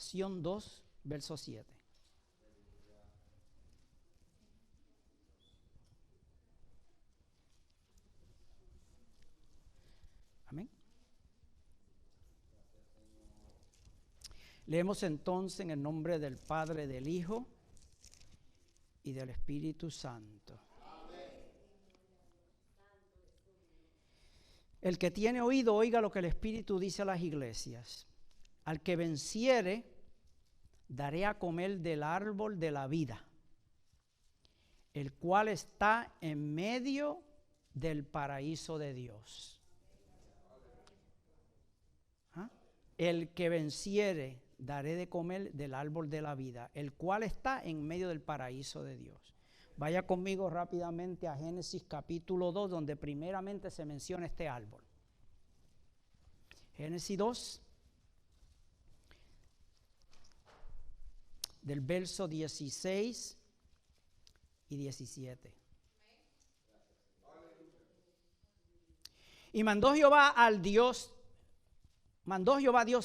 Lamentación 2, verso 7. Amén. Leemos entonces en el nombre del Padre, del Hijo y del Espíritu Santo. El que tiene oído, oiga lo que el Espíritu dice a las iglesias. Al que venciere, daré a comer del árbol de la vida, el cual está en medio del paraíso de Dios. ¿Ah? El que venciere, daré de comer del árbol de la vida, el cual está en medio del paraíso de Dios. Vaya conmigo rápidamente a Génesis capítulo 2, donde primeramente se menciona este árbol. Génesis 2, del verso 16 y 17. Y mandó Jehová Dios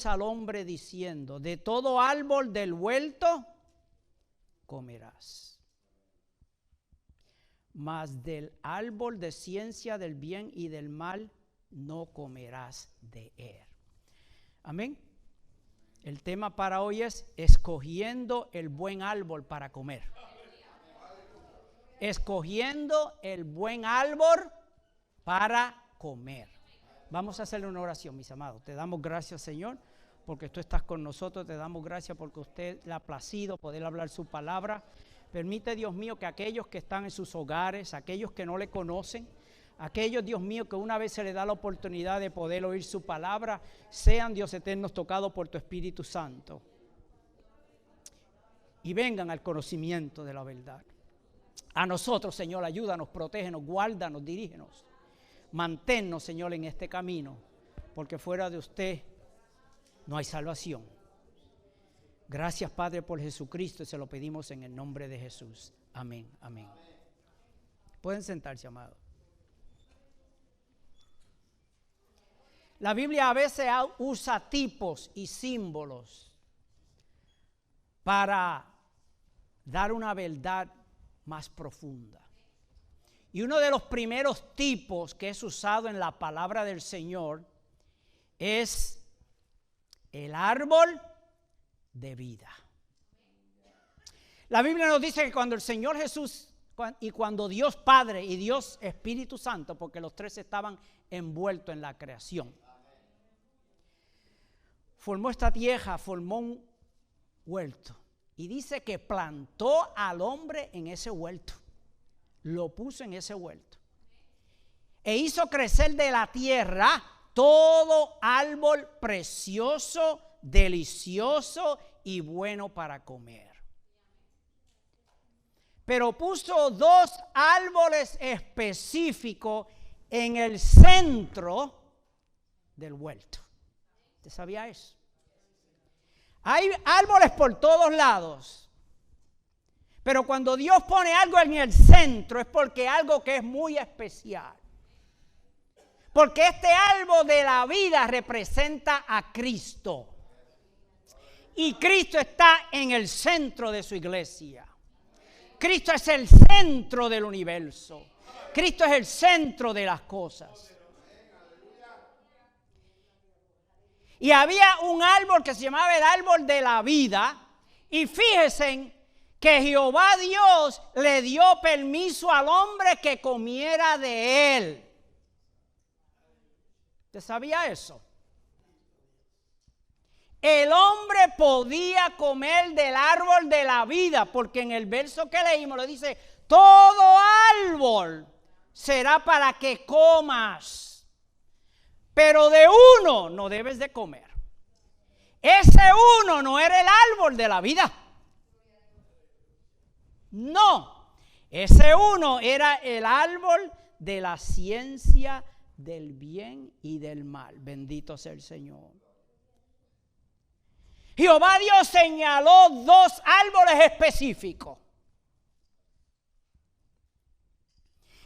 al hombre diciendo: de todo árbol del huerto comerás, mas del árbol de ciencia del bien y del mal no comerás de él. Amén. El tema para hoy es escogiendo el buen árbol para comer. Escogiendo el buen árbol para comer. Vamos a hacerle una oración, mis amados. Te damos gracias, Señor, porque tú estás con nosotros. Te damos gracias porque usted le ha placido poder hablar su palabra. Permite, Dios mío, que aquellos que están en sus hogares, aquellos que no le conocen, aquellos, Dios mío, que una vez se les da la oportunidad de poder oír su palabra, sean, Dios eterno, tocados por tu Espíritu Santo y vengan al conocimiento de la verdad. A nosotros, Señor, ayúdanos, protégenos, guárdanos, dirígenos. Manténnos, Señor, en este camino, porque fuera de usted no hay salvación. Gracias, Padre, por Jesucristo, y se lo pedimos en el nombre de Jesús. Amén, amén. Pueden sentarse, amados. La Biblia a veces usa tipos y símbolos para dar una verdad más profunda. Y uno de los primeros tipos que es usado en la palabra del Señor es el árbol de vida. La Biblia nos dice que cuando el Señor Jesús y cuando Dios Padre y Dios Espíritu Santo, porque los tres estaban envueltos en la creación, formó esta tierra, formó un huerto y dice que plantó al hombre en ese huerto, lo puso en ese huerto e hizo crecer de la tierra todo árbol precioso, delicioso y bueno para comer. Pero puso dos árboles específicos en el centro del huerto. ¿Usted sabía eso? Hay árboles por todos lados, pero cuando Dios pone algo en el centro es porque algo que es muy especial. Porque este árbol de la vida representa a Cristo. Y Cristo está en el centro de su iglesia. Cristo es el centro del universo. Cristo es el centro de las cosas. Y había un árbol que se llamaba el árbol de la vida. Y fíjense que Jehová Dios le dio permiso al hombre que comiera de él. ¿Usted sabía eso? El hombre podía comer del árbol de la vida, porque en el verso que leímos le dice: todo árbol será para que comas, pero de uno no debes de comer. Ese uno no era el árbol de la vida. No, ese uno era el árbol de la ciencia del bien y del mal. Bendito sea el Señor. Jehová Dios señaló dos árboles específicos.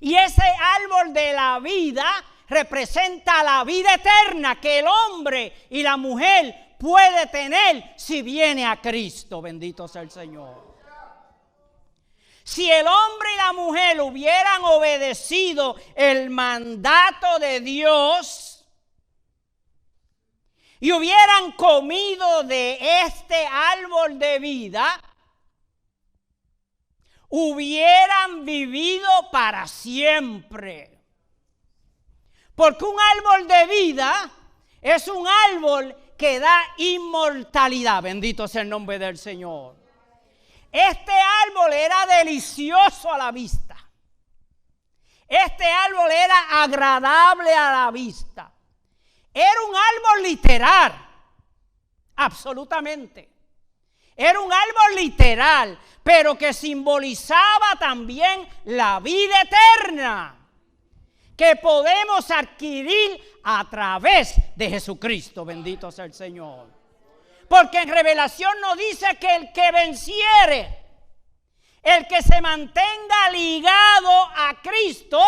Y ese árbol de la vida representa la vida eterna que el hombre y la mujer puede tener si viene a Cristo. Bendito sea el Señor. Si el hombre y la mujer hubieran obedecido el mandato de Dios y hubieran comido de este árbol de vida, hubieran vivido para siempre. Porque un árbol de vida es un árbol que da inmortalidad. Bendito sea el nombre del Señor. Este árbol era delicioso a la vista. Este árbol era agradable a la vista. Era un árbol literal, absolutamente. Era un árbol literal, pero que simbolizaba también la vida eterna que podemos adquirir a través de Jesucristo. Bendito sea el Señor. Porque en Revelación nos dice que el que venciere, el que se mantenga ligado a Cristo,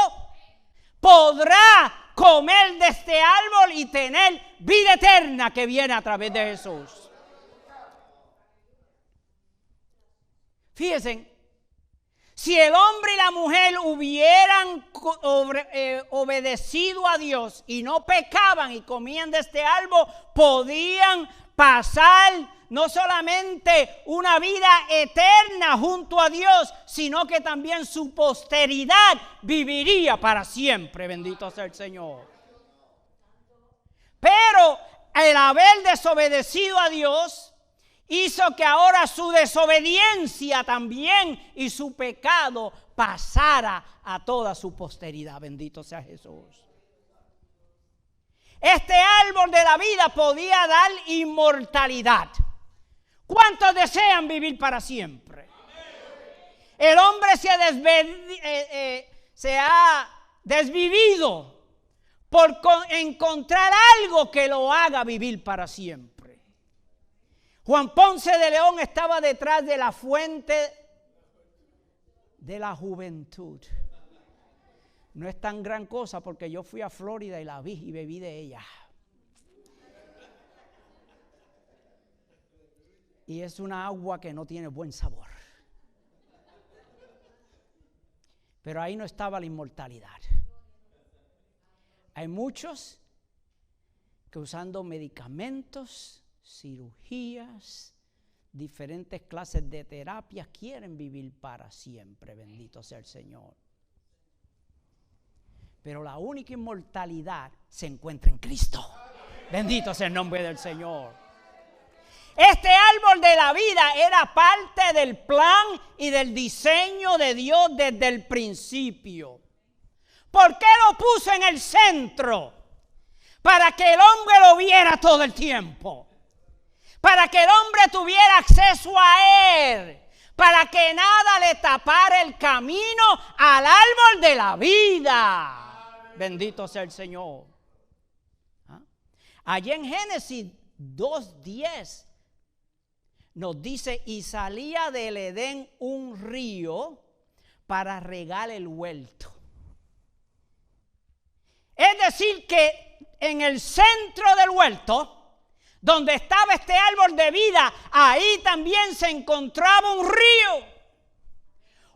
podrá comer de este árbol y tener vida eterna que viene a través de Jesús. Fíjense, si el hombre y la mujer hubieran obedecido a Dios y no pecaban y comían de este árbol, podían pasar no solamente una vida eterna junto a Dios, sino que también su posteridad viviría para siempre. Bendito sea el Señor. Pero el haber desobedecido a Dios hizo que ahora su desobediencia también y su pecado pasara a toda su posteridad. Bendito sea Jesús. Este árbol de la vida podía dar inmortalidad. ¿Cuántos desean vivir para siempre? El hombre se ha desvivido por encontrar algo que lo haga vivir para siempre. Juan Ponce de León estaba detrás de la fuente de la juventud. No es tan gran cosa porque yo fui a Florida y la vi y bebí de ella. Y es una agua que no tiene buen sabor. Pero ahí no estaba la inmortalidad. Hay muchos que usando medicamentos, cirugías, diferentes clases de terapias quieren vivir para siempre. Bendito sea el Señor. Pero la única inmortalidad se encuentra en Cristo. Bendito sea el nombre del Señor. Este árbol de la vida era parte del plan y del diseño de Dios desde el principio. ¿Por qué lo puso en el centro? Para que el hombre lo viera todo el tiempo. Para que el hombre tuviera acceso a él. Para que nada le tapara el camino al árbol de la vida. Bendito sea el Señor. Allí en Génesis 2:10 nos dice: y salía del Edén un río para regar el huerto. Es decir, que en el centro del huerto, donde estaba este árbol de vida, ahí también se encontraba un río.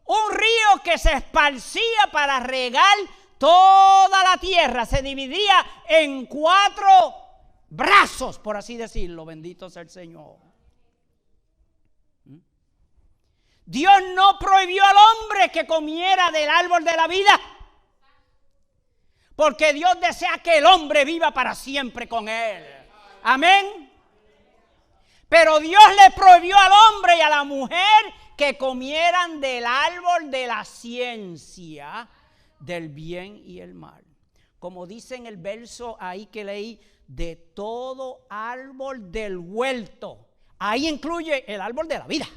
Un río que se esparcía para regar toda la tierra. Se dividía en 4 brazos, por así decirlo. Bendito sea el Señor. Dios no prohibió al hombre que comiera del árbol de la vida, porque Dios desea que el hombre viva para siempre con él. Amén. Pero Dios le prohibió al hombre y a la mujer que comieran del árbol de la ciencia del bien y el mal. Como dice en el verso ahí que leí, de todo árbol del huerto. Ahí incluye el árbol de la vida.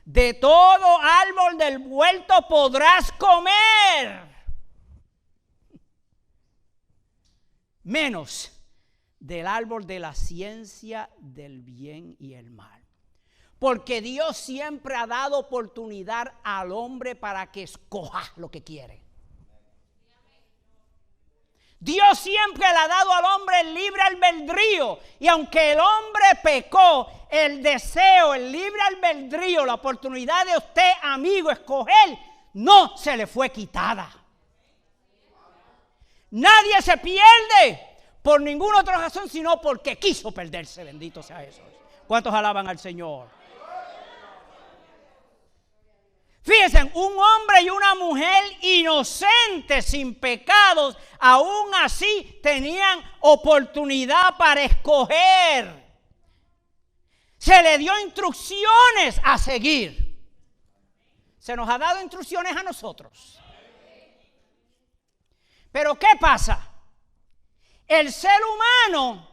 De todo árbol del huerto podrás comer, menos del árbol de la ciencia del bien y el mal. Porque Dios siempre ha dado oportunidad al hombre para que escoja lo que quiere. Dios siempre le ha dado al hombre el libre albedrío. Y aunque el hombre pecó, el deseo, el libre albedrío, la oportunidad de usted, amigo, escoger, no se le fue quitada. Nadie se pierde por ninguna otra razón, sino porque quiso perderse. Bendito sea Jesús. ¿Cuántos alaban al Señor? Fíjense, un hombre y una mujer inocentes, sin pecados, aún así tenían oportunidad para escoger. Se le dio instrucciones a seguir. Se nos ha dado instrucciones a nosotros. Pero ¿qué pasa? El ser humano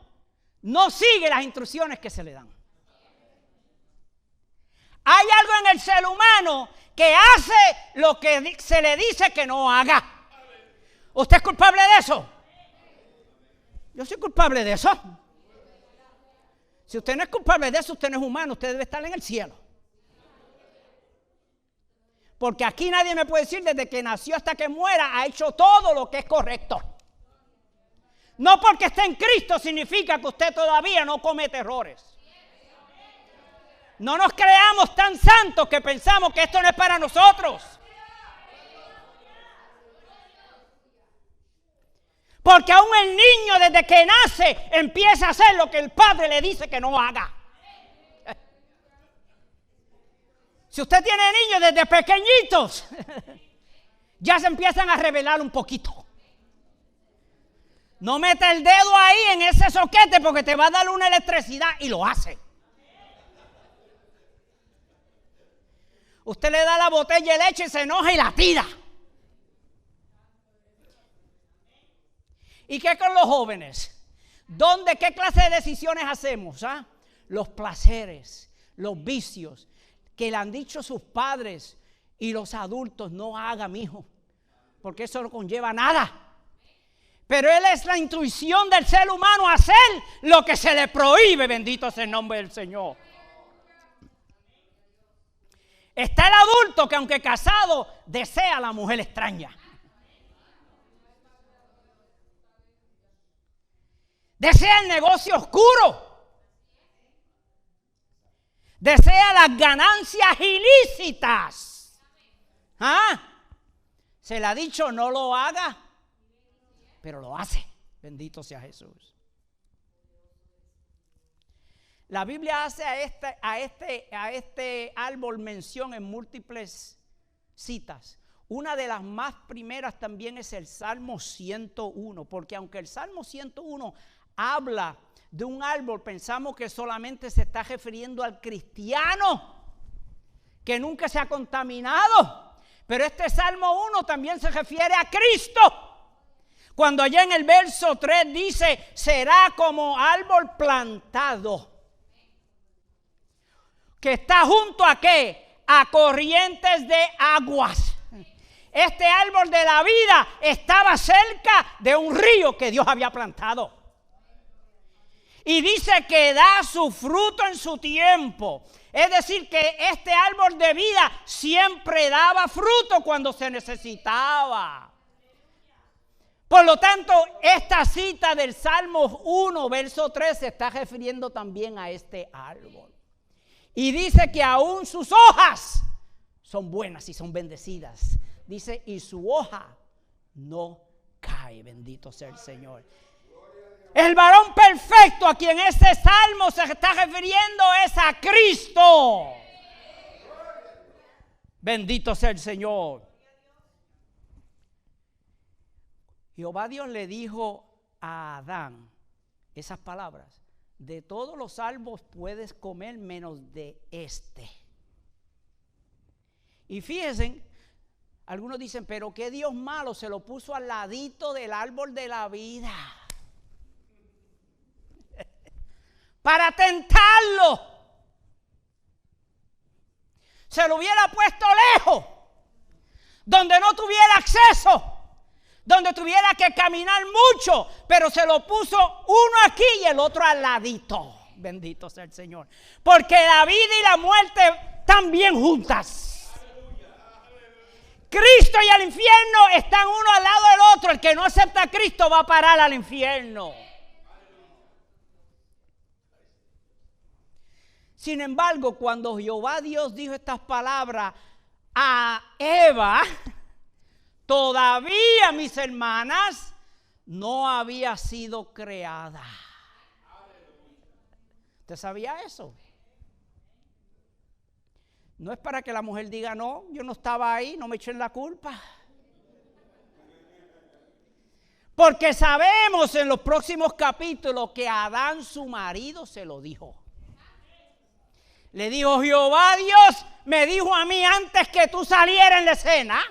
no sigue las instrucciones que se le dan. Hay algo en el ser humano que hace lo que se le dice que no haga. ¿Usted es culpable de eso? Yo soy culpable de eso. Si usted no es culpable de eso, usted no es humano, usted debe estar en el cielo. Porque aquí nadie me puede decir desde que nació hasta que muera ha hecho todo lo que es correcto. No porque esté en Cristo significa que usted todavía no comete errores. No nos creamos tan santos que pensamos que esto no es para nosotros. Porque aún el niño desde que nace empieza a hacer lo que el padre le dice que no haga. Si usted tiene niños desde pequeñitos, ya se empiezan a revelar un poquito. No mete el dedo ahí en ese soquete porque te va a dar una electricidad y lo hace. Usted le da la botella de leche y se enoja y la tira. ¿Y qué con los jóvenes? ¿Qué clase de decisiones hacemos? Los placeres, los vicios que le han dicho sus padres y los adultos: no haga, mijo, porque eso no conlleva nada. Pero él es la intuición del ser humano hacer lo que se le prohíbe. Bendito sea el nombre del Señor. Está el adulto que, aunque casado, desea a la mujer extraña. Desea el negocio oscuro. Desea las ganancias ilícitas. Se le ha dicho no lo haga, pero lo hace. Bendito sea Jesús. La Biblia hace a este árbol mención en múltiples citas. Una de las más primeras también es el Salmo 101, porque aunque el Salmo 101 habla de un árbol, pensamos que solamente se está refiriendo al cristiano, que nunca se ha contaminado. Pero este Salmo 1 también se refiere a Cristo. Cuando allá en el verso 3 dice: será como árbol plantado, que está junto a ¿qué? A corrientes de aguas. Este árbol de la vida estaba cerca de un río que Dios había plantado. Y dice que da su fruto en su tiempo. Es decir, que este árbol de vida siempre daba fruto cuando se necesitaba. Por lo tanto, esta cita del Salmo 1, verso 3, se está refiriendo también a este árbol. Y dice que aún sus hojas son buenas y son bendecidas. Dice, y su hoja no cae. Bendito sea el Señor. El varón perfecto a quien este salmo se está refiriendo es a Cristo. Bendito sea el Señor. Jehová Dios le dijo a Adán esas palabras: de todos los árboles puedes comer menos de este. Y fíjense, algunos dicen, pero qué Dios malo, se lo puso al ladito del árbol de la vida para tentarlo. Se lo hubiera puesto lejos, donde no tuviera acceso, donde tuviera que caminar mucho, pero se lo puso uno aquí y el otro al ladito. Bendito sea el Señor. Porque la vida y la muerte están bien juntas. Cristo y el infierno están uno al lado del otro. El que no acepta a Cristo va a parar al infierno. Sin embargo, cuando Jehová Dios dijo estas palabras a Eva, todavía, mis hermanas, no había sido creada. ¿Usted sabía eso? No es para que la mujer diga, no, yo no estaba ahí, no me echen la culpa. Porque sabemos en los próximos capítulos que Adán, su marido, se lo dijo. Le dijo, Jehová Dios me dijo a mí antes que tú salieras en la escena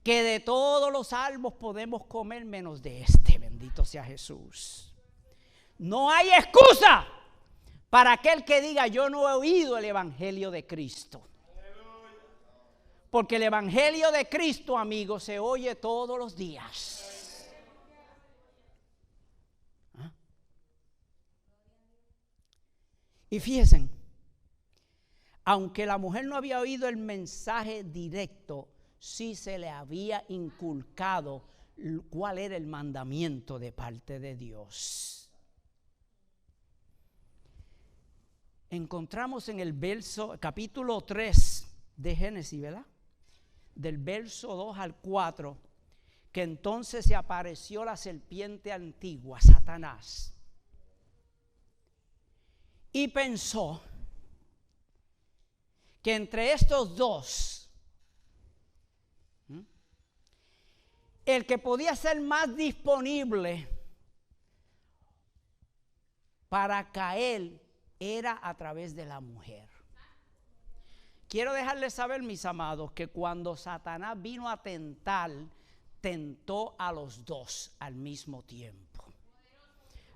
que de todos los árboles podemos comer menos de este. Bendito sea Jesús. No hay excusa para aquel que diga yo no he oído el evangelio de Cristo. Porque el evangelio de Cristo, amigos, se oye todos los días. Y fíjense, aunque la mujer no había oído el mensaje directo, sí se le había inculcado cuál era el mandamiento de parte de Dios. Encontramos en el capítulo 3 de Génesis, ¿verdad? Del verso 2 al 4, que entonces se apareció la serpiente antigua, Satanás. Y pensó que entre estos dos, el que podía ser más disponible para caer era a través de la mujer. Quiero dejarles saber, mis amados, que cuando Satanás vino a tentar, tentó a los dos al mismo tiempo.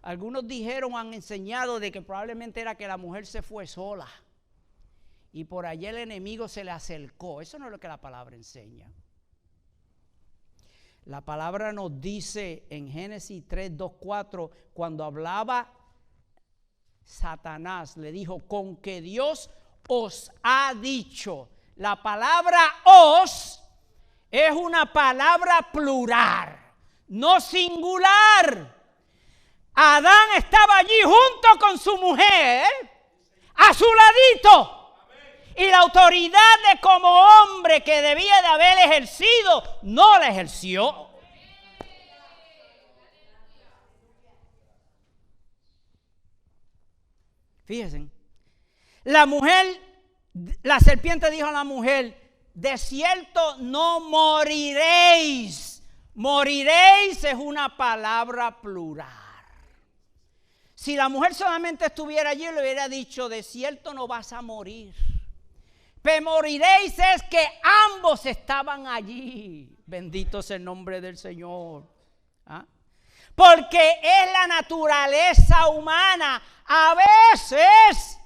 Algunos han enseñado de que probablemente era que la mujer se fue sola y por allí el enemigo se le acercó. Eso no es lo que la palabra enseña. La palabra nos dice en Génesis 3, 2, 4, cuando hablaba Satanás, le dijo, con que Dios os ha dicho. La palabra os es una palabra plural, no singular. Adán estaba allí junto con su mujer, a su ladito. Y la autoridad de como hombre que debía de haber ejercido, no la ejerció. Fíjense, la serpiente dijo a la mujer, de cierto no moriréis. Moriréis es una palabra plural. Si la mujer solamente estuviera allí, le hubiera dicho, de cierto no vas a morir. Pero moriréis es que ambos estaban allí. Bendito sea el nombre del Señor. ¿Ah? Porque es la naturaleza humana a veces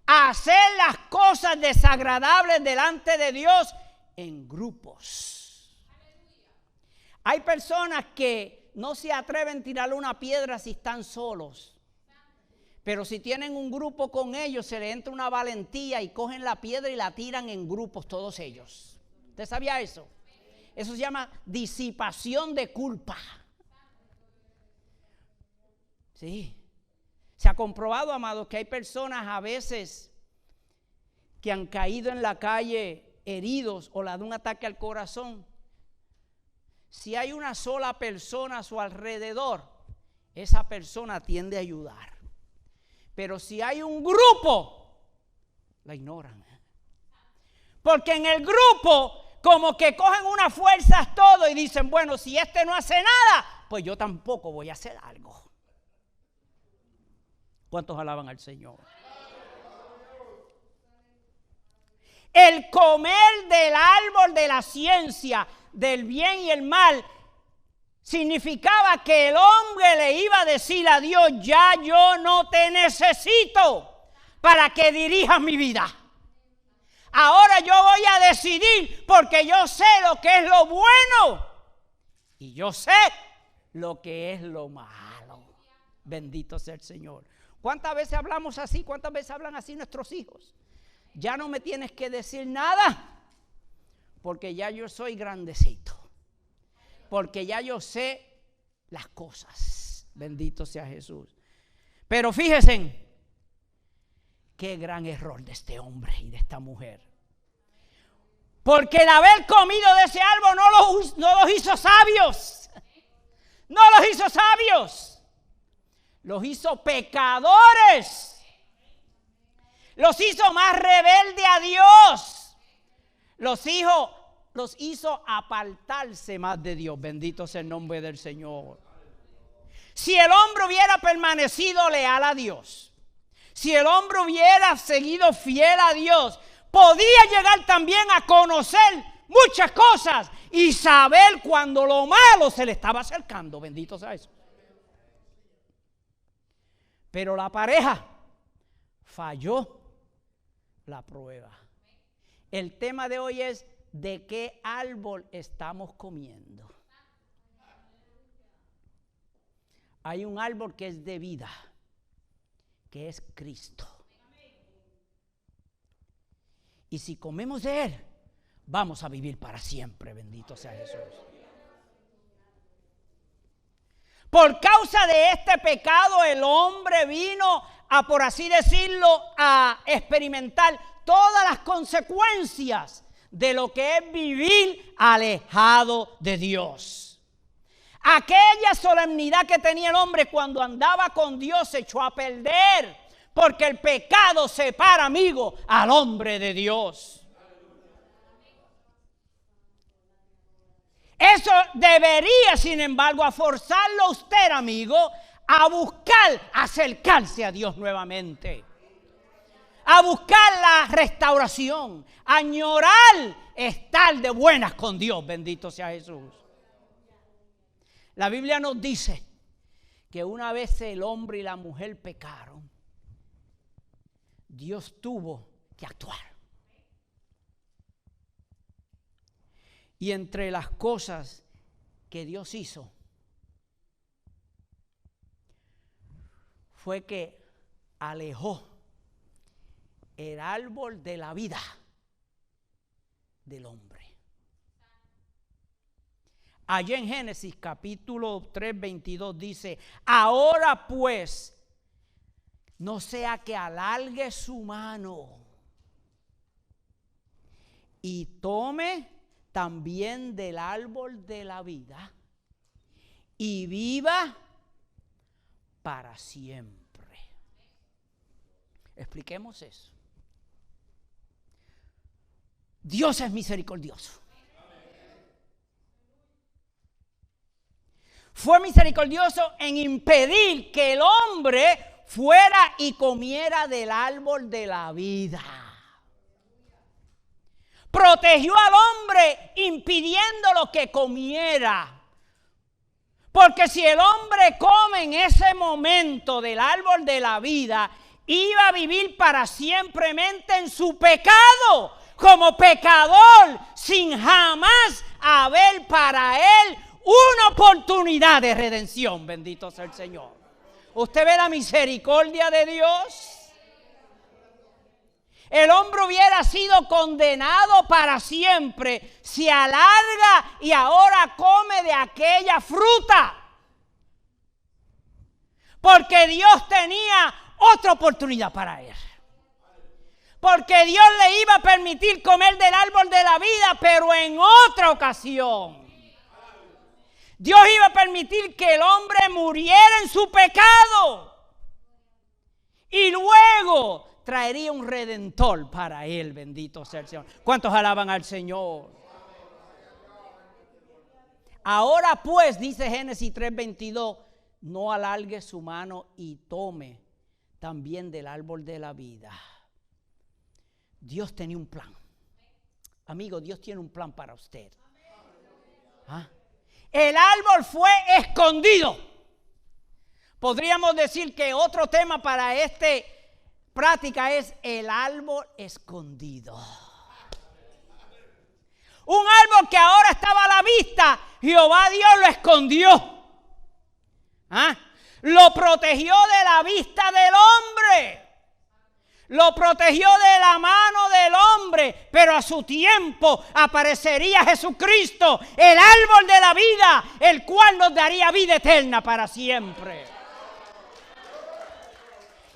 hacer las cosas desagradables delante de Dios en grupos. Hay personas que no se atreven a tirarle una piedra si están solos. Pero si tienen un grupo con ellos, se le entra una valentía y cogen la piedra y la tiran en grupos todos ellos. ¿Usted sabía eso? Eso se llama disipación de culpa. Sí. Se ha comprobado, amados, que hay personas a veces que han caído en la calle heridos o le da un ataque al corazón. Si hay una sola persona a su alrededor, esa persona tiende a ayudar. Pero si hay un grupo, la ignoran. Porque en el grupo, como que cogen unas fuerzas todo y dicen, bueno, si este no hace nada, pues yo tampoco voy a hacer algo. ¿Cuántos alaban al Señor? El comer del árbol de la ciencia, del bien y el mal, significaba que el hombre le iba a decir a Dios, ya yo no te necesito para que dirijas mi vida. Ahora yo voy a decidir porque yo sé lo que es lo bueno y yo sé lo que es lo malo. Bendito sea el Señor. ¿Cuántas veces hablamos así? ¿Cuántas veces hablan así nuestros hijos? Ya no me tienes que decir nada porque ya yo soy grandecito, porque ya yo sé las cosas. Bendito sea Jesús. Pero fíjense, qué gran error de este hombre y de esta mujer. Porque el haber comido de ese árbol no los hizo sabios. No los hizo sabios. Los hizo pecadores. Los hizo más rebelde a Dios. Los hizo apartarse más de Dios. Bendito sea el nombre del Señor. Si el hombre hubiera permanecido leal a Dios, si el hombre hubiera seguido fiel a Dios, podía llegar también a conocer muchas cosas y saber cuando lo malo se le estaba acercando. Bendito sea eso. Pero la pareja falló la prueba. El tema de hoy es: ¿de qué árbol estamos comiendo? Hay un árbol que es de vida, que es Cristo. Y si comemos de Él, vamos a vivir para siempre. Bendito sea Jesús. Por causa de este pecado, el hombre vino a, por así decirlo, a experimentar todas las consecuencias de lo que es vivir alejado de Dios. Aquella solemnidad que tenía el hombre cuando andaba con Dios se echó a perder, porque el pecado separa, amigo, al hombre de Dios. Eso debería, sin embargo, a forzarlo a usted, amigo, a buscar acercarse a Dios nuevamente, a buscar la restauración, a añorar estar de buenas con Dios. Bendito sea Jesús. La Biblia nos dice que una vez el hombre y la mujer pecaron, Dios tuvo que actuar. Y entre las cosas que Dios hizo fue que alejó el árbol de la vida del hombre. Allá en Génesis capítulo 3, 22 dice: ahora pues, no sea que alargue su mano y tome también del árbol de la vida y viva para siempre. Expliquemos eso. Dios es misericordioso. Fue misericordioso en impedir que el hombre fuera y comiera del árbol de la vida. Protegió al hombre impidiéndolo que comiera. Porque si el hombre come en ese momento del árbol de la vida, iba a vivir para siempre en su pecado, como pecador, sin jamás haber para él una oportunidad de redención. Bendito sea el Señor. ¿Usted ve la misericordia de Dios? El hombre hubiera sido condenado para siempre si alarga y ahora come de aquella fruta. Porque Dios tenía otra oportunidad para él. Porque Dios le iba a permitir comer del árbol de la vida, pero en otra ocasión. Dios iba a permitir que el hombre muriera en su pecado. Y luego traería un redentor para él. Bendito sea el Señor. ¿Cuántos alaban al Señor? Ahora pues, dice Génesis 3:22, no alargue su mano y tome también del árbol de la vida. Dios tenía un plan. Amigo, Dios tiene un plan para usted. ¿Ah? El árbol fue escondido. Podríamos decir que otro tema para esta práctica es el árbol escondido. Un árbol que ahora estaba a la vista, Jehová Dios lo escondió. ¿Ah? Lo protegió de la vista del hombre. lo protegió de la mano del hombre, pero a su tiempo aparecería Jesucristo, el árbol de la vida, el cual nos daría vida eterna para siempre.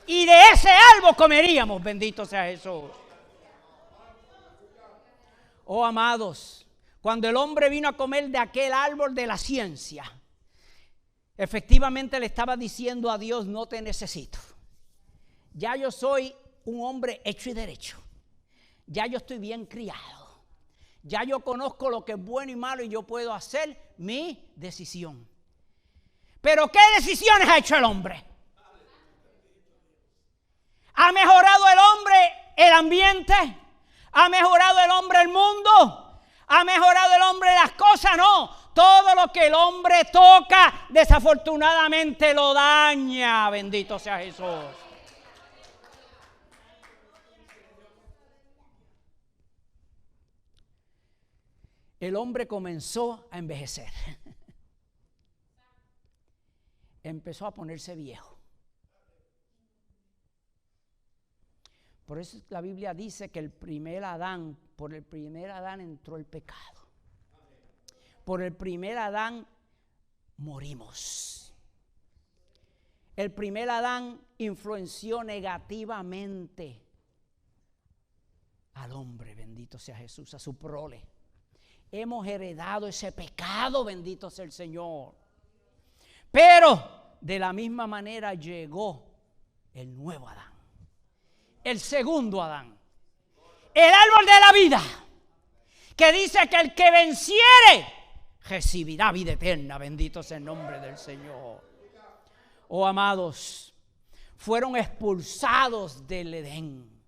Y de ese árbol comeríamos, bendito sea Jesús. Oh, amados, cuando el hombre vino a comer de aquel árbol de la ciencia, efectivamente le estaba diciendo a Dios: no te necesito. Ya yo soy un hombre hecho y derecho. Ya yo estoy bien criado. Ya yo conozco lo que es bueno y malo y yo puedo hacer mi decisión. Pero ¿qué decisiones ha hecho el hombre? ¿Ha mejorado el hombre el ambiente? ¿Ha mejorado el hombre el mundo? ¿Ha mejorado el hombre las cosas? No. Todo lo que el hombre toca, desafortunadamente lo daña. Bendito sea Jesús. El hombre comenzó a envejecer. Empezó a ponerse viejo. Por eso la Biblia dice que por el primer Adán entró el pecado. Por el primer Adán morimos. El primer Adán influenció negativamente al hombre, bendito sea Jesús, a su prole. Hemos heredado ese pecado, bendito sea el Señor. Pero de la misma manera llegó el nuevo Adán, el segundo Adán, el árbol de la vida, que dice que el que venciere recibirá vida eterna. Bendito sea el nombre del Señor. Oh, amados, fueron expulsados del Edén.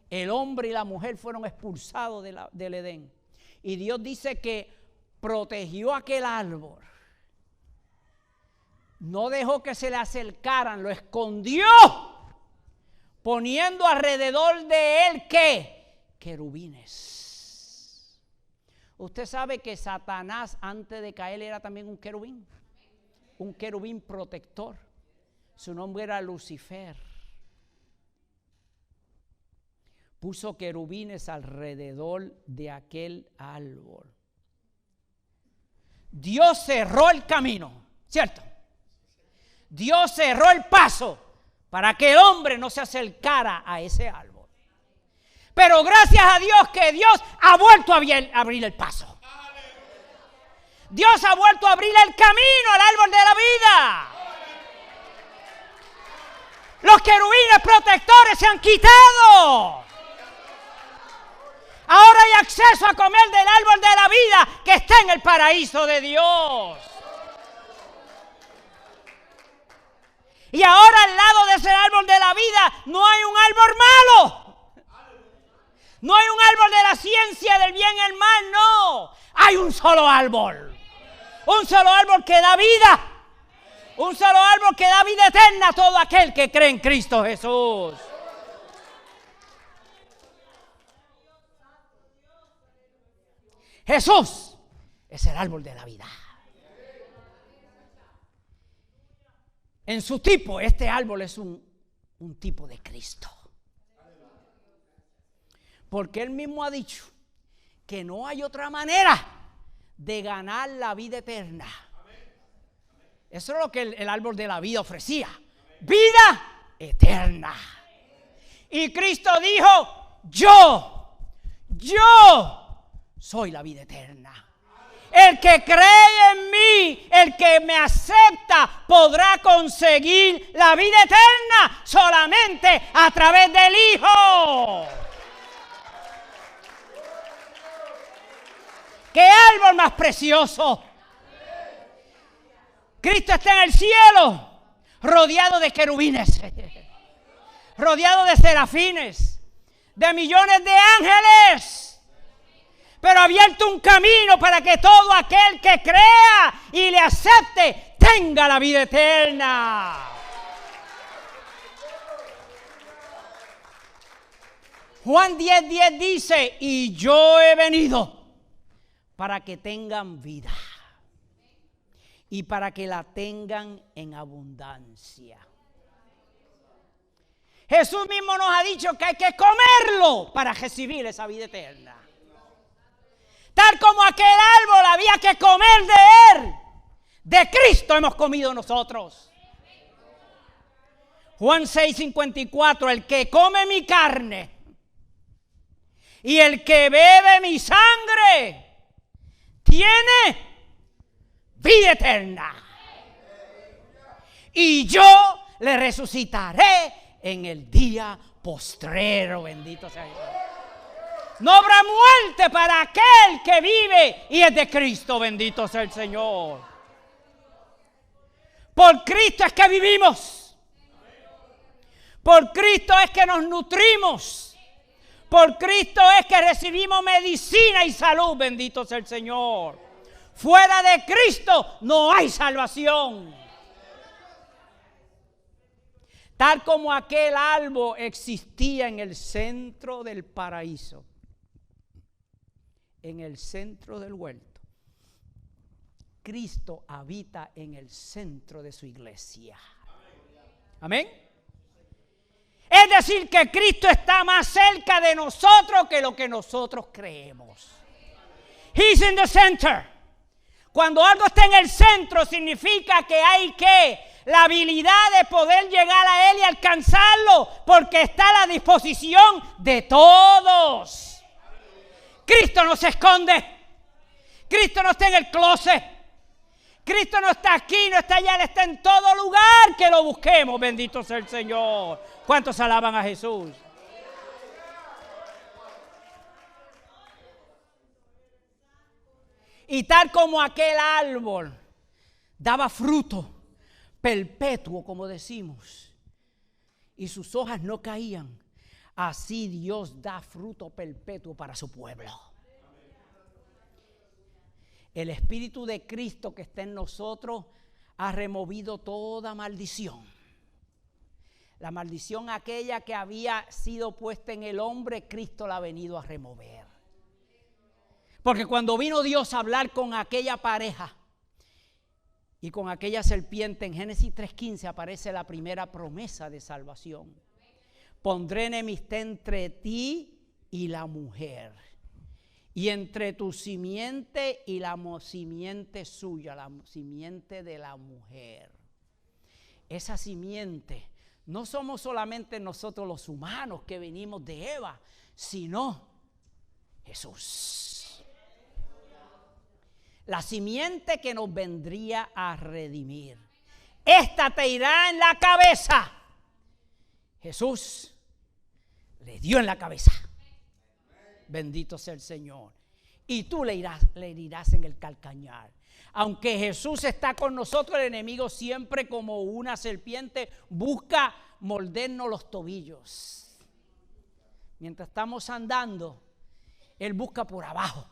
El hombre y la mujer fueron expulsados del Edén. Y Dios dice que protegió aquel árbol. No dejó que se le acercaran, lo escondió, poniendo alrededor de él, ¿qué? Querubines. Usted sabe que Satanás, antes de caer, era también un querubín protector. Su nombre era Lucifer. Puso querubines alrededor de aquel árbol. Dios cerró el camino, ¿cierto? Dios cerró el paso para que el hombre no se acercara a ese árbol. Pero gracias a Dios que Dios ha vuelto a abrir el paso. Dios ha vuelto a abrir el camino al árbol de la vida. Los querubines protectores se han quitado. Ahora hay acceso a comer del árbol de la vida que está en el paraíso de Dios. Y ahora al lado de ese árbol de la vida no hay un árbol malo. No hay un árbol de la ciencia del bien y el mal, no. Hay un solo árbol. Un solo árbol que da vida. Un solo árbol que da vida eterna a todo aquel que cree en Cristo Jesús. Jesús es el árbol de la vida. En su tipo, este árbol es un tipo de Cristo. Porque Él mismo ha dicho que no hay otra manera de ganar la vida eterna. Eso es lo que el árbol de la vida ofrecía. Vida eterna. Y Cristo dijo: yo soy la vida eterna. El que cree en mí, el que me acepta, podrá conseguir la vida eterna solamente a través del Hijo. ¡Qué árbol más precioso! Cristo está en el cielo, rodeado de querubines, rodeado de serafines, de millones de ángeles. Pero ha abierto un camino para que todo aquel que crea y le acepte tenga la vida eterna. Juan 10:10 dice: y yo he venido para que tengan vida y para que la tengan en abundancia. Jesús mismo nos ha dicho que hay que comerlo para recibir esa vida eterna. Tal como aquel árbol había que comer de él, de Cristo hemos comido nosotros. Juan 6:54, el que come mi carne y el que bebe mi sangre tiene vida eterna. Y yo le resucitaré en el día postrero. Bendito sea Dios. No habrá muerte para aquel que vive y es de Cristo. Bendito sea el Señor. Por Cristo es que vivimos. Por Cristo es que nos nutrimos. Por Cristo es que recibimos medicina y salud. Bendito sea el Señor. Fuera de Cristo no hay salvación. Tal como aquel árbol existía en el centro del paraíso, en el centro del huerto, Cristo habita en el centro de su iglesia. Amén. Es decir, que Cristo está más cerca de nosotros que lo que nosotros creemos. He's in the center. Cuando algo está en el centro, significa que hay la habilidad de poder llegar a Él y alcanzarlo, porque está a la disposición de todos. Cristo no se esconde. Cristo no está en el closet. Cristo no está aquí, no está allá, Él está en todo lugar que lo busquemos. Bendito sea el Señor. ¿Cuántos alaban a Jesús? Y tal como aquel árbol daba fruto perpetuo, como decimos, y sus hojas no caían, así Dios da fruto perpetuo para su pueblo. El Espíritu de Cristo que está en nosotros ha removido toda maldición. La maldición aquella que había sido puesta en el hombre, Cristo la ha venido a remover. Porque cuando vino Dios a hablar con aquella pareja y con aquella serpiente, en Génesis 3:15 aparece la primera promesa de salvación. Pondré enemistad entre ti y la mujer, y entre tu simiente y la simiente suya, la simiente de la mujer. Esa simiente, no somos solamente nosotros los humanos que venimos de Eva, sino Jesús. La simiente que nos vendría a redimir. Esta te irá en la cabeza. Jesús le dio en la cabeza. Bendito sea el Señor. Y tú le herirás en el calcañar. Aunque Jesús está con nosotros, el enemigo siempre como una serpiente busca mordernos los tobillos. Mientras estamos andando, él busca por abajo.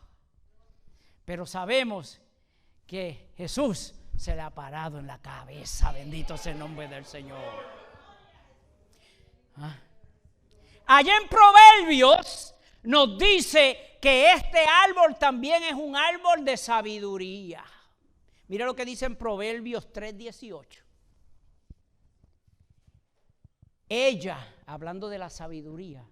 Pero sabemos que Jesús se le ha parado en la cabeza. Bendito sea el nombre del Señor. Allá en Proverbios nos dice que este árbol también es un árbol de sabiduría. Mira lo que dice en Proverbios 3:18. Ella, hablando de la sabiduría,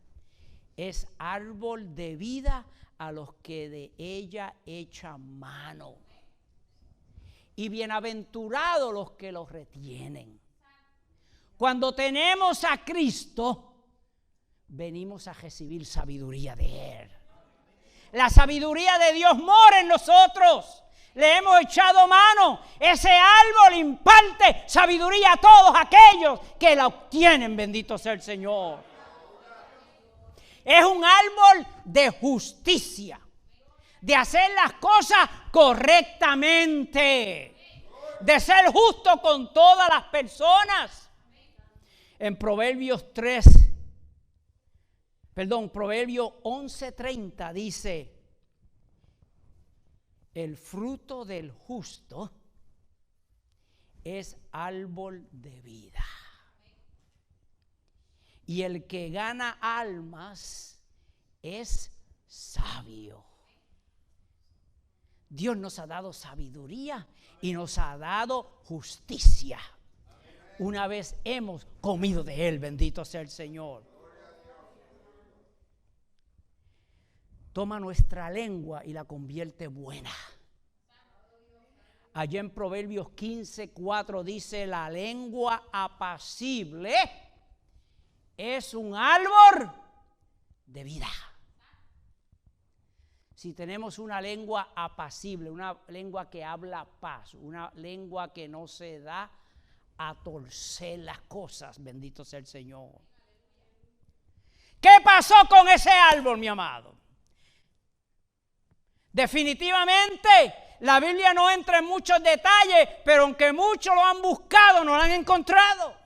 es árbol de vida a los que de ella echan mano. Y bienaventurados los que los retienen. Cuando tenemos a Cristo, venimos a recibir sabiduría de Él. La sabiduría de Dios mora en nosotros. Le hemos echado mano. Ese árbol imparte sabiduría a todos aquellos que la obtienen. Bendito sea el Señor. Es un árbol de justicia, de hacer las cosas correctamente, de ser justo con todas las personas. En Proverbios 11:30 dice: el fruto del justo es árbol de vida. Y el que gana almas es sabio. Dios nos ha dado sabiduría y nos ha dado justicia. una vez hemos comido de él. Bendito sea el Señor. Toma nuestra lengua y la convierte buena. Allá en Proverbios 15:4 dice: la lengua apacible es un árbol de vida. Si tenemos una lengua apacible, una lengua que habla paz, una lengua que no se da a torcer las cosas, bendito sea el Señor. ¿Qué pasó con ese árbol, mi amado? Definitivamente, la Biblia no entra en muchos detalles, pero aunque muchos lo han buscado, no lo han encontrado.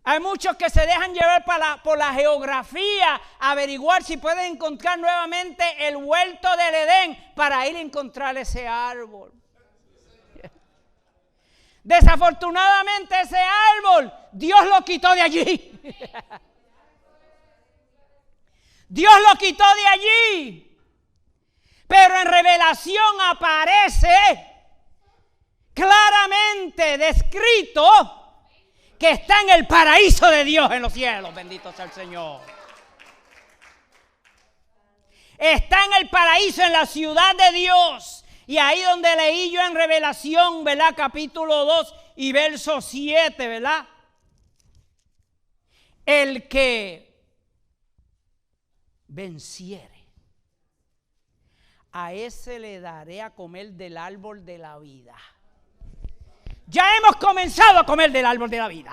Hay muchos que se dejan llevar por la geografía, averiguar si pueden encontrar nuevamente el huerto del Edén para ir a encontrar ese árbol. Desafortunadamente ese árbol, Dios lo quitó de allí. Dios lo quitó de allí. Pero en Revelación aparece claramente descrito que está en el paraíso de Dios en los cielos. Bendito sea el Señor. Está en el paraíso, en la ciudad de Dios. Y ahí donde leí yo en Revelación, ¿verdad? Capítulo 2 y verso 7, ¿verdad? El que venciere, a ese le daré a comer del árbol de la vida. Ya hemos comenzado a comer del árbol de la vida.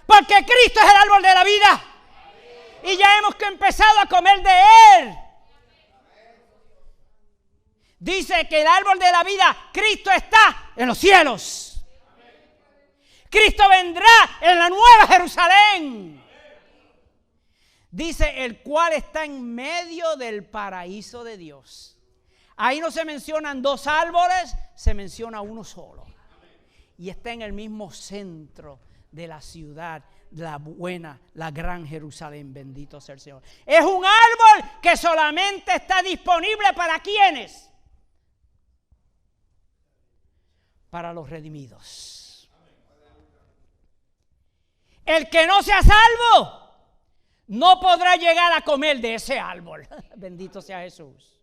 Porque Cristo es el árbol de la vida. Y ya hemos empezado a comer de Él. Dice que el árbol de la vida, Cristo está en los cielos. Cristo vendrá en la nueva Jerusalén. Dice, el cual está en medio del paraíso de Dios. Ahí no se mencionan dos árboles, se menciona uno solo. Y está en el mismo centro de la ciudad, la buena, la gran Jerusalén. Bendito sea el Señor. Es un árbol que solamente está disponible para ¿quiénes? Para los redimidos. El que no sea salvo no podrá llegar a comer de ese árbol. Bendito sea Jesús.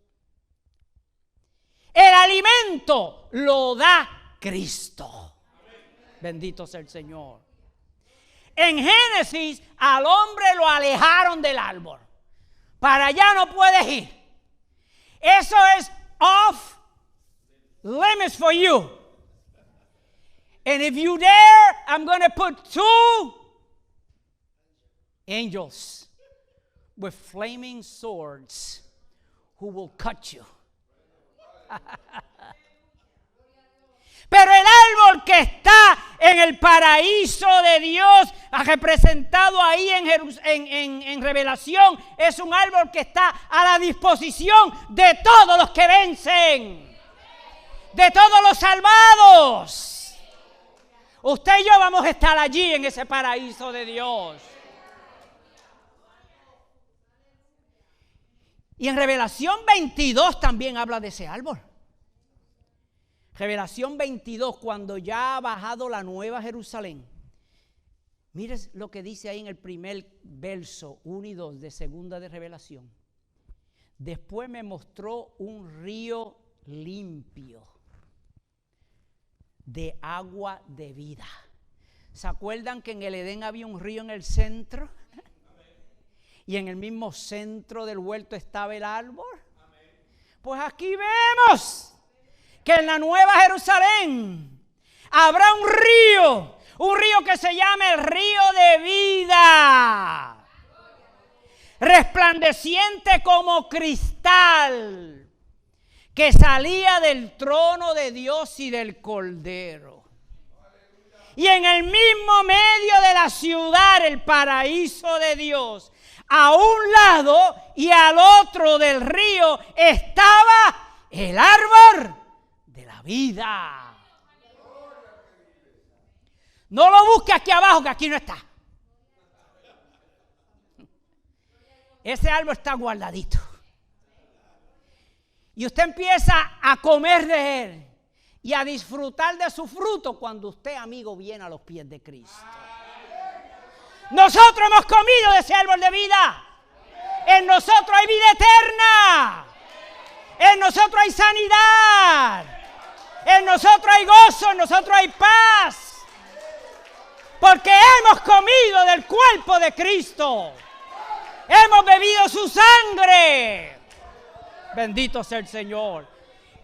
El alimento lo da Cristo. Bendito sea el Señor. En Génesis al hombre lo alejaron del árbol. Para allá no puedes ir. Eso es off limits for you. And if you dare, I'm going to put 2 angels with flaming swords who will cut you. Pero el árbol que está en el paraíso de Dios, representado ahí en Revelación, es un árbol que está a la disposición de todos los que vencen, de todos los salvados. Usted y yo vamos a estar allí en ese paraíso de Dios. Y en Revelación 22 también habla de ese árbol. Revelación 22, cuando ya ha bajado la nueva Jerusalén. Mire lo que dice ahí en el primer verso, 1 y 2 de segunda de Revelación. Después me mostró un río limpio de agua de vida. ¿Se acuerdan que en el Edén había un río en el centro? Y en el mismo centro del huerto estaba el árbol. Pues aquí vemos que en la nueva Jerusalén habrá un río que se llama el río de vida, resplandeciente como cristal, que salía del trono de Dios y del Cordero. Y en el mismo medio de la ciudad, el paraíso de Dios, a un lado y al otro del río estaba el árbol de la vida. No lo busque aquí abajo, que aquí no está. Ese árbol está guardadito. Y usted empieza a comer de él y a disfrutar de su fruto cuando usted, amigo, viene a los pies de Cristo. Nosotros hemos comido de ese árbol de vida. En nosotros hay vida eterna. En nosotros hay sanidad. En nosotros hay gozo. En nosotros hay paz. Porque hemos comido del cuerpo de Cristo. Hemos bebido su sangre. Bendito sea el Señor.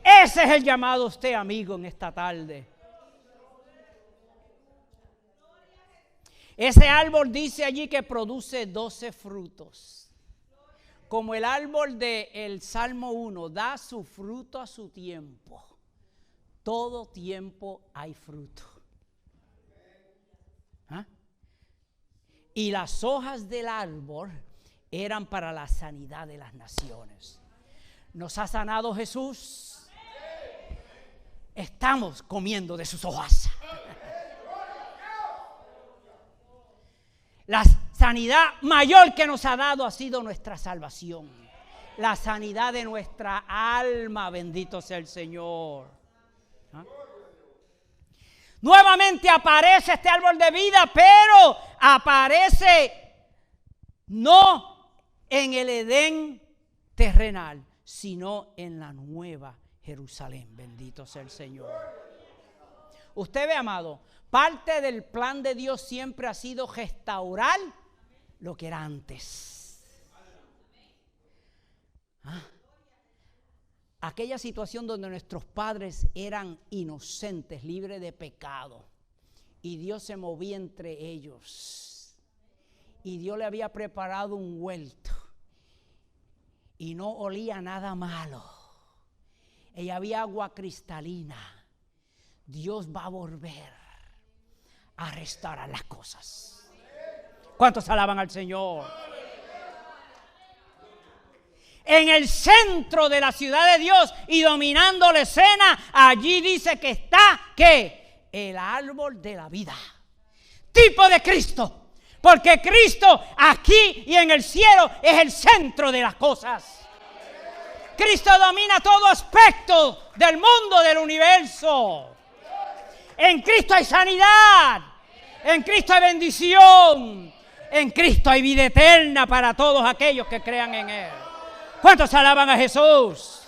Ese es el llamado a usted, amigo, en esta tarde. Ese árbol dice allí que produce 12 frutos. Como el árbol del Salmo 1, da su fruto a su tiempo. Todo tiempo hay fruto. ¿Ah? Y las hojas del árbol eran para la sanidad de las naciones. ¿Nos ha sanado Jesús? Estamos comiendo de sus hojas. La sanidad mayor que nos ha dado ha sido nuestra salvación. La sanidad de nuestra alma, bendito sea el Señor. ¿Ah? Nuevamente aparece este árbol de vida, pero aparece no en el Edén terrenal, sino en la nueva Jerusalén. Bendito sea el Señor. Usted ve, amado, parte del plan de Dios siempre ha sido restaurar lo que era antes. ¿Ah? Aquella situación donde nuestros padres eran inocentes, libres de pecado, y Dios se movía entre ellos, y Dios le había preparado un huerto, y no olía nada malo, y había agua cristalina. Dios va a volver a restaurar las cosas. ¿Cuántos alaban al Señor? En el centro de la ciudad de Dios y dominando la escena, allí dice que está, ¿qué? El árbol de la vida. Tipo de Cristo. Porque Cristo aquí y en el cielo es el centro de las cosas. Cristo domina todo aspecto del mundo, del universo. En Cristo hay sanidad. En Cristo hay bendición. En Cristo hay vida eterna para todos aquellos que crean en Él. ¿Cuántos alaban a Jesús?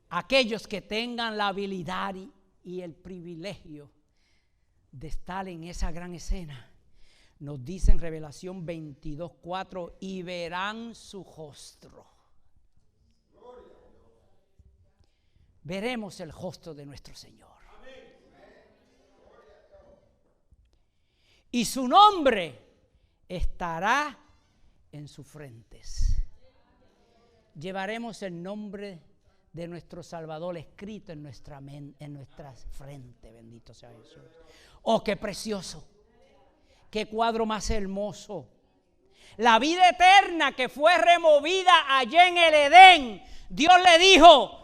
Aquellos que tengan la habilidad y el privilegio de estar en esa gran escena, nos dice en Revelación 22:4, y verán su rostro. Veremos el rostro de nuestro Señor. Y su nombre estará en sus frentes. Llevaremos el nombre de nuestro Salvador escrito en nuestra frente. Bendito sea Jesús. Oh, qué precioso. Qué cuadro más hermoso. La vida eterna que fue removida allá en el Edén. Dios le dijo: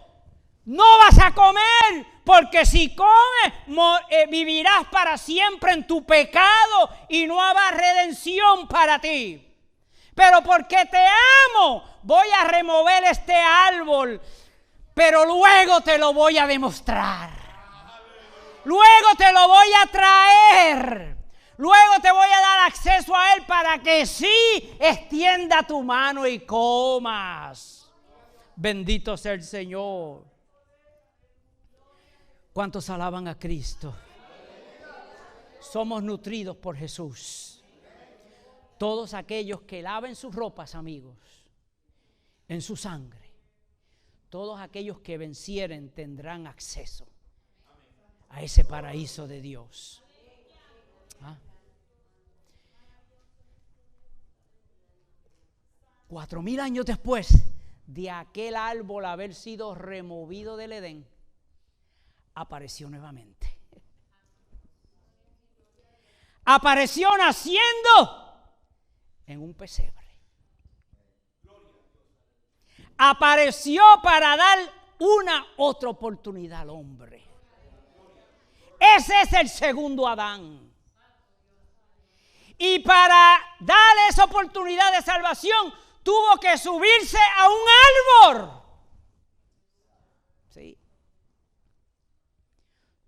no vas a comer, porque si comes vivirás para siempre en tu pecado y no habrá redención para ti. Pero porque te amo, voy a remover este árbol, pero luego te lo voy a demostrar. Luego te lo voy a traer. Luego te voy a dar acceso a él para que sí extienda tu mano y comas. Bendito sea el Señor. ¿Cuántos alaban a Cristo? Somos nutridos por Jesús. Todos aquellos que laven sus ropas, amigos, en su sangre, todos aquellos que vencieren tendrán acceso a ese paraíso de Dios. ¿Ah? 4000 años después de aquel árbol haber sido removido del Edén, apareció nuevamente. Apareció naciendo en un pesebre. Apareció para dar una otra oportunidad al hombre. Ese es el segundo Adán. Y para darle esa oportunidad de salvación, tuvo que subirse a un árbol. Sí.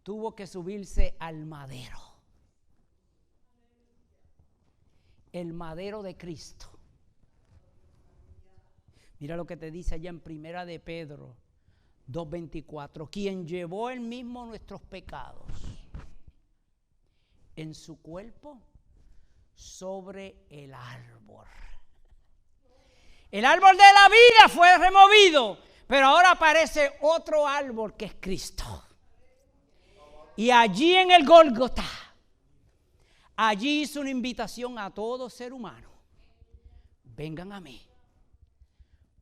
Tuvo que subirse al madero. El madero de Cristo. Mira lo que te dice allá en Primera de Pedro 2:24. Quien llevó él mismo nuestros pecados en su cuerpo sobre el árbol. El árbol de la vida fue removido, pero ahora aparece otro árbol que es Cristo. Y allí en el Gólgota, allí hizo una invitación a todo ser humano. Vengan a mí,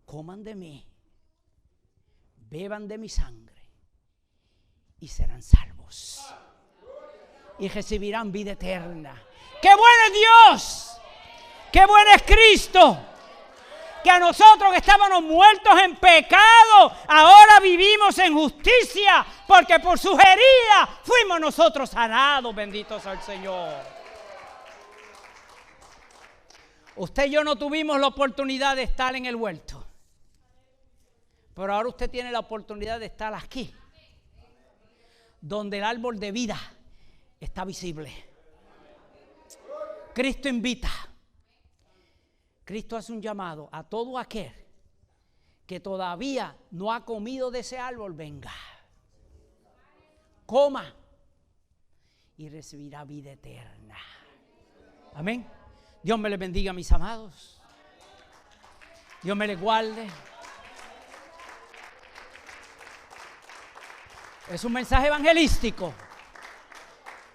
coman de mí, beban de mi sangre y serán salvos. Y recibirán vida eterna. ¡Qué bueno es Dios! ¡Qué bueno es Cristo! Que a nosotros que estábamos muertos en pecado, ahora vivimos en justicia, porque por sus heridas fuimos nosotros sanados, bendito sea el Señor. Usted y yo no tuvimos la oportunidad de estar en el huerto, pero ahora usted tiene la oportunidad de estar aquí, donde el árbol de vida está visible. Cristo invita. Cristo hace un llamado a todo aquel que todavía no ha comido de ese árbol, venga, coma y recibirá vida eterna. Amén. Dios me les bendiga, mis amados. Dios me les guarde. Es un mensaje evangelístico.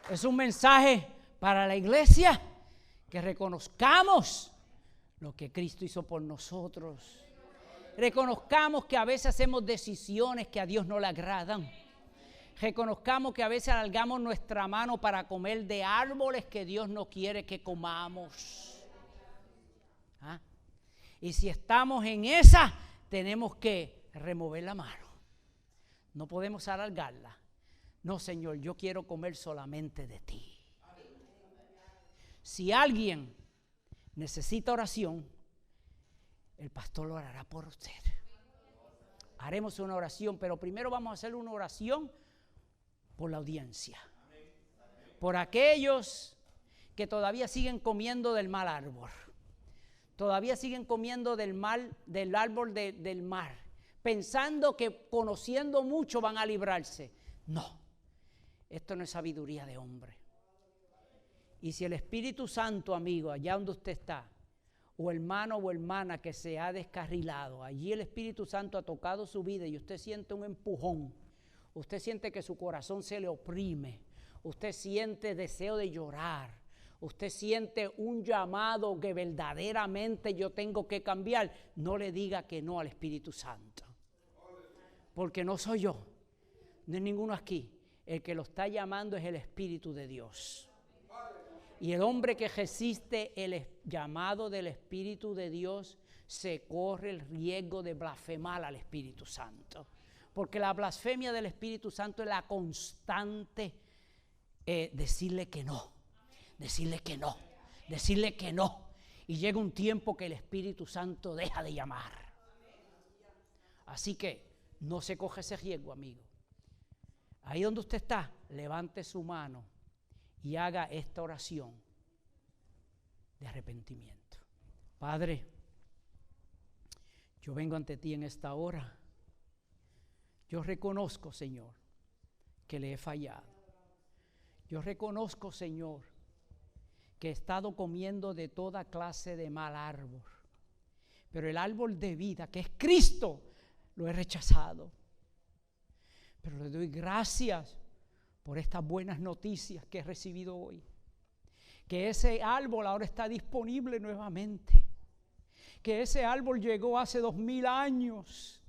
Es un mensaje para la iglesia, que reconozcamos lo que Cristo hizo por nosotros. Reconozcamos que a veces hacemos decisiones que a Dios no le agradan. Reconozcamos que a veces alargamos nuestra mano para comer de árboles que Dios no quiere que comamos. ¿Ah? Y si estamos en esa, tenemos que remover la mano. No podemos alargarla. No, Señor, yo quiero comer solamente de ti. Si alguien necesita oración, el pastor lo hará por usted. Haremos una oración, pero primero vamos a hacer una oración por la audiencia. Por aquellos que todavía siguen comiendo del mal árbol. Todavía siguen comiendo del árbol del mar, pensando que conociendo mucho van a librarse. No, esto no es sabiduría de hombre. Y si el Espíritu Santo, amigo, allá donde usted está, o hermano o hermana que se ha descarrilado, allí el Espíritu Santo ha tocado su vida y usted siente un empujón, usted siente que su corazón se le oprime, usted siente deseo de llorar, usted siente un llamado que verdaderamente yo tengo que cambiar, no le diga que no al Espíritu Santo. Porque no soy yo, no es ninguno aquí. El que lo está llamando es el Espíritu de Dios. Y el hombre que resiste el llamado del Espíritu de Dios se corre el riesgo de blasfemar al Espíritu Santo. Porque la blasfemia del Espíritu Santo es la constante decirle que no, decirle que no, decirle que no. Y llega un tiempo que el Espíritu Santo deja de llamar. Así que no se coge ese riesgo, amigo. Ahí donde usted está, levante su mano y haga esta oración de arrepentimiento. Padre, yo vengo ante ti en esta hora. Yo reconozco, Señor, que le he fallado. Yo reconozco, Señor, que he estado comiendo de toda clase de mal árbol. Pero el árbol de vida, que es Cristo, lo he rechazado. Pero le doy gracias por estas buenas noticias que he recibido hoy. Que ese árbol ahora está disponible nuevamente. Que ese árbol llegó hace 2000 años.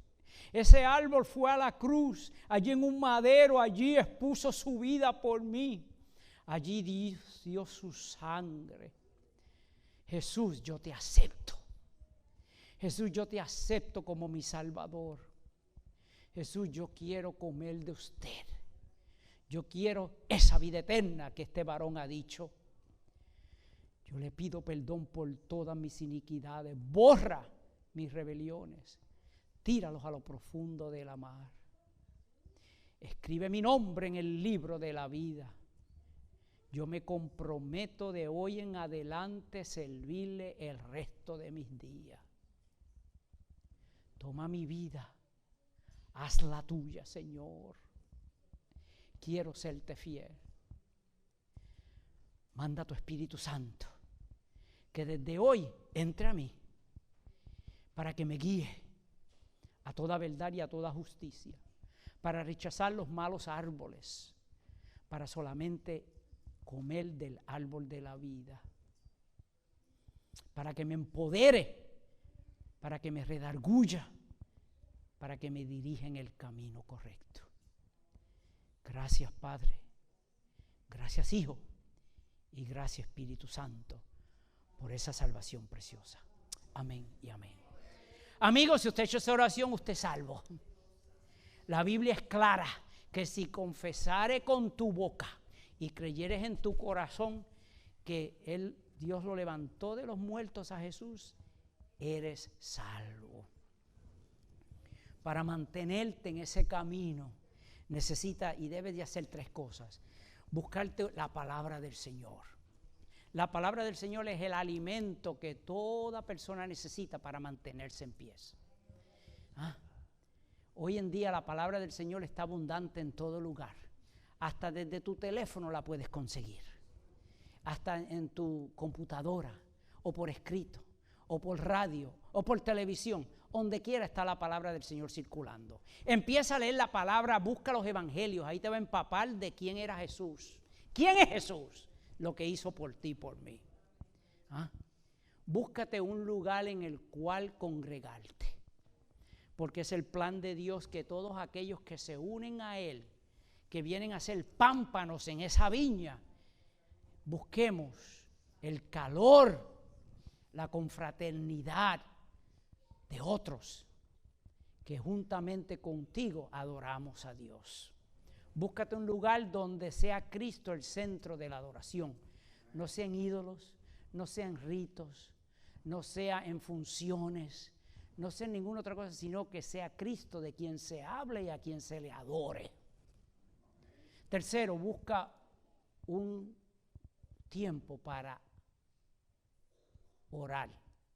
Ese árbol fue a la cruz, allí en un madero, allí expuso su vida por mí. Allí dio su sangre. Jesús, yo te acepto. Jesús, yo te acepto como mi Salvador. Jesús, yo quiero comer de usted. Yo quiero esa vida eterna que este varón ha dicho. Yo le pido perdón por todas mis iniquidades. Borra mis rebeliones. Tíralos a lo profundo de la mar. Escribe mi nombre en el libro de la vida. Yo me comprometo de hoy en adelante servirle el resto de mis días. Toma mi vida. Hazla tuya, Señor. Quiero serte fiel. Manda tu Espíritu Santo, que desde hoy entre a mí, para que me guíe a toda verdad y a toda justicia, para rechazar los malos árboles, para solamente comer del árbol de la vida, para que me empodere, para que me redarguya, para que me dirija en el camino correcto. Gracias, Padre. Gracias, Hijo. Y gracias, Espíritu Santo, por esa salvación preciosa. Amén y amén. Amigos, si usted ha hecho esa oración, usted es salvo. La Biblia es clara, que si confesare con tu boca y creyeres en tu corazón que Dios lo levantó de los muertos a Jesús, eres salvo. Para mantenerte en ese camino, necesita y debes de hacer tres cosas. Buscarte la palabra del Señor. La palabra del Señor es el alimento que toda persona necesita para mantenerse en pie. Hoy en día la palabra del Señor está abundante en todo lugar. Hasta desde tu teléfono la puedes conseguir. Hasta en tu computadora, o por escrito, o por radio, o por televisión. Donde quiera está la palabra del Señor circulando. Empieza a leer la palabra, busca los evangelios. Ahí te va a empapar de quién era Jesús. ¿Quién es Jesús? Lo que hizo por ti y por mí. Búscate un lugar en el cual congregarte. Porque es el plan de Dios que todos aquellos que se unen a Él, que vienen a ser pámpanos en esa viña, busquemos el calor, la confraternidad de otros, que juntamente contigo adoramos a Dios. Búscate un lugar donde sea Cristo el centro de la adoración. No sean ídolos, no sean ritos, no sea en funciones, no sea ninguna otra cosa, sino que sea Cristo de quien se hable y a quien se le adore. Tercero, busca un tiempo para orar,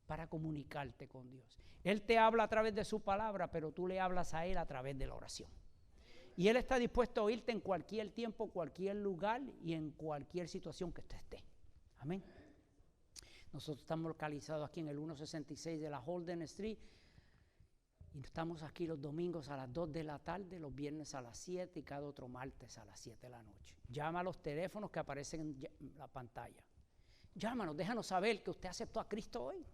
para comunicarte con Dios. Él te habla a través de su palabra, pero tú le hablas a Él a través de la oración. Y Él está dispuesto a oírte en cualquier tiempo, cualquier lugar y en cualquier situación que usted esté. Amén. Nosotros estamos localizados aquí en el 166 de la Holden Street y estamos aquí los domingos a las 2 de la tarde, los viernes a las 7 y cada otro martes a las 7 de la noche. Llama a los teléfonos que aparecen en la pantalla. Llámanos, déjanos saber que usted aceptó a Cristo hoy.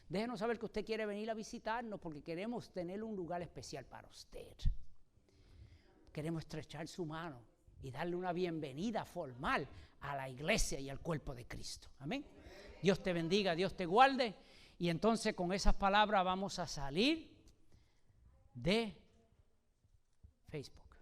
Déjenos saber que usted quiere venir a visitarnos porque queremos tener un lugar especial para usted. Queremos estrechar su mano y darle una bienvenida formal a la iglesia y al cuerpo de Cristo. Amén. Dios te bendiga, Dios te guarde. Y entonces con esas palabras vamos a salir de Facebook.